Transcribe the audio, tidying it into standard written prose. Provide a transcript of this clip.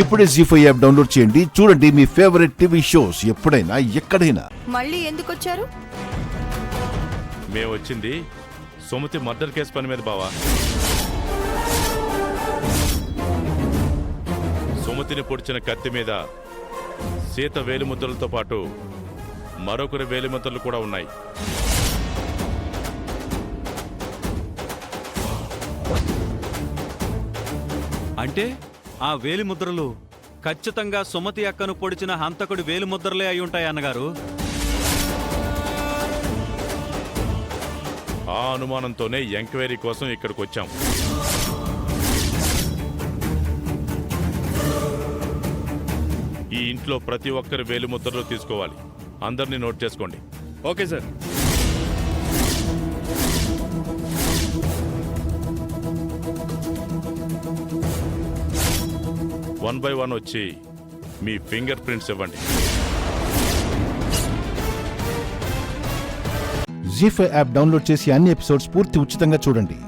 ఇప్పుడే జీ5 app download చేయండి. చూడండి మీ ఫేవరెట్ టీవీ షోస్ ఎప్పుడైనా ఎక్కడైనా. మళ్ళీ ఎందుకు వచ్చారు? మేము వచ్చింది సుమతి మర్డర్ కేసు పని మీద బావా. సుమతిని పొడిచిన కత్తి మీద సీత వేలిముద్రలతో పాటు మరొకరి వేలిముద్రలు కూడా ఉన్నాయి. అంటే ఆ వేలిముద్రలు ఖచ్చితంగా సుమతి అక్కను పొడిచిన హంతకుడి వేలిముద్రలే అయి ఉంటాయి అన్నగారు. ఆ అనుమానంతోనే ఎంక్వైరీ కోసం ఇక్కడికి వచ్చాం. ఈ ఇంట్లో ప్రతి ఒక్కరి వేలిముద్రలు తీసుకోవాలి. అందరినీ నోట్ చేసుకోండి. Okay sir. One by one వచ్చి మీ ఫింగర్ ప్రింట్స్ ఇవ్వండి. జీ5 యాప్ డౌన్లోడ్ చేసి అన్ని ఎపిసోడ్స్ పూర్తి ఉచితంగా చూడండి.